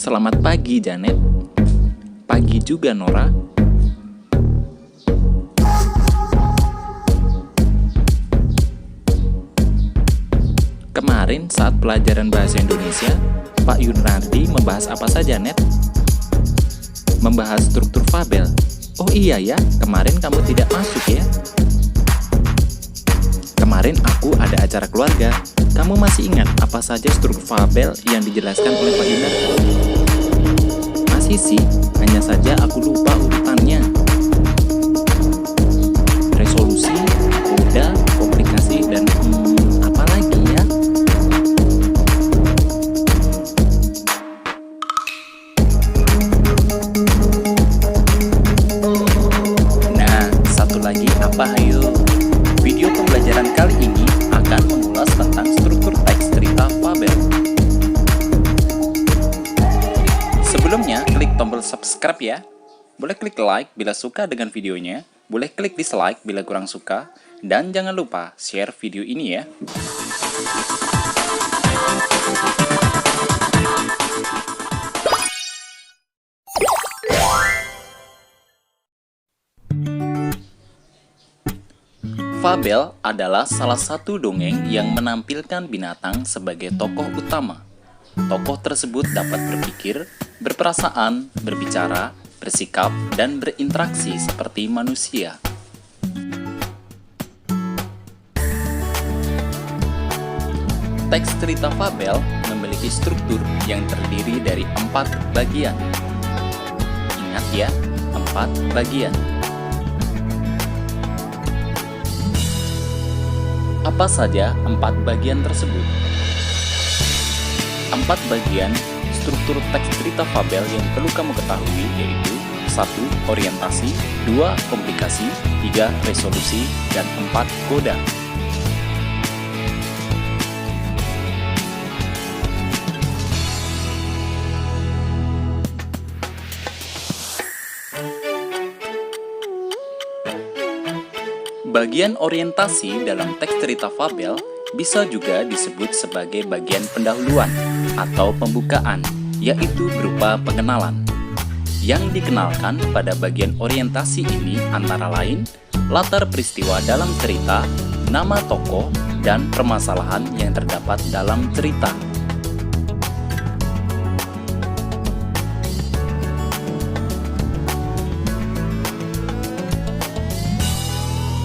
Selamat pagi, Janet. Pagi juga, Nora. Kemarin saat pelajaran bahasa Indonesia, Pak Yunardi membahas apa saja, Net? Membahas struktur fabel. Oh iya ya, kemarin kamu tidak masuk ya? Kemarin aku ada acara keluarga. Kamu masih ingat apa saja struktur fabel yang dijelaskan oleh Pak Yunardi? Masih sih, hanya saja aku lupa urutannya. Resolusi, koda, komplikasi, dan apa lagi ya? Nah, satu lagi apa hayo? Video pembelajaran kali ini akan mengulas tentang struktur teks cerita fabel. Sebelumnya, klik tombol subscribe ya. Boleh klik like bila suka dengan videonya, boleh klik dislike bila kurang suka, dan jangan lupa share video ini ya. Fabel adalah salah satu dongeng yang menampilkan binatang sebagai tokoh utama. Tokoh tersebut dapat berpikir, berperasaan, berbicara, bersikap, dan berinteraksi seperti manusia. Teks cerita fabel memiliki struktur yang terdiri dari 4 bagian. Ingat ya, 4 bagian. Apa saja 4 bagian tersebut? 4 bagian struktur teks cerita fabel yang perlu kamu ketahui yaitu 1. Orientasi, 2. Komplikasi, 3. Resolusi, dan 4. Koda. Bagian orientasi dalam teks cerita fabel bisa juga disebut sebagai bagian pendahuluan atau pembukaan, yaitu berupa pengenalan. Yang dikenalkan pada bagian orientasi ini antara lain latar peristiwa dalam cerita, nama tokoh, dan permasalahan yang terdapat dalam cerita.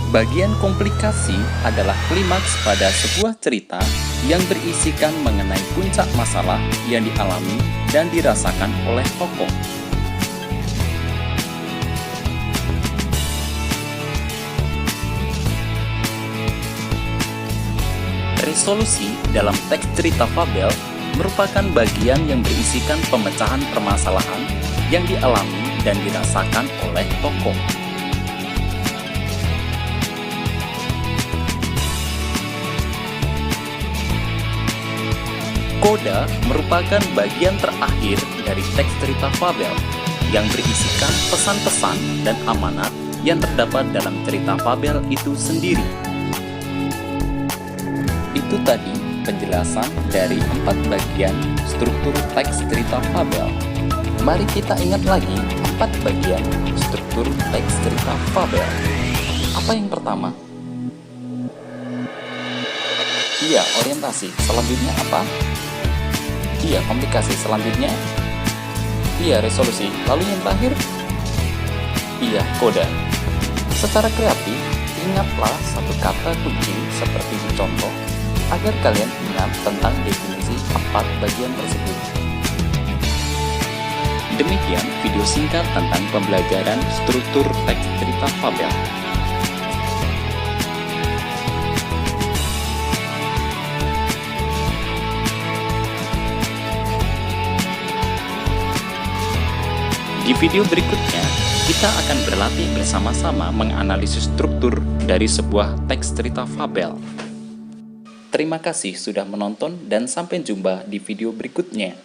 Bagian komplikasi adalah klimaks pada sebuah cerita yang berisikan mengenai puncak masalah yang dialami dan dirasakan oleh tokoh. Resolusi dalam teks cerita fabel merupakan bagian yang berisikan pemecahan permasalahan yang dialami dan dirasakan oleh tokoh. Koda merupakan bagian terakhir dari teks cerita fabel yang berisikan pesan-pesan dan amanat yang terdapat dalam cerita fabel itu sendiri. Itu tadi penjelasan dari 4 bagian struktur teks cerita fabel. Mari kita ingat lagi 4 bagian struktur teks cerita fabel. Apa yang pertama? Iya, orientasi. Selanjutnya apa? Iya, komplikasi. Selanjutnya, iya, resolusi. Lalu yang terakhir, iya, koda. Secara kreatif, ingatlah satu kata kunci seperti di contoh, agar kalian ingat tentang definisi 4 bagian tersebut. Demikian video singkat tentang pembelajaran struktur teks cerita fabel. Di video berikutnya, kita akan berlatih bersama-sama menganalisis struktur dari sebuah teks cerita fabel. Terima kasih sudah menonton dan sampai jumpa di video berikutnya.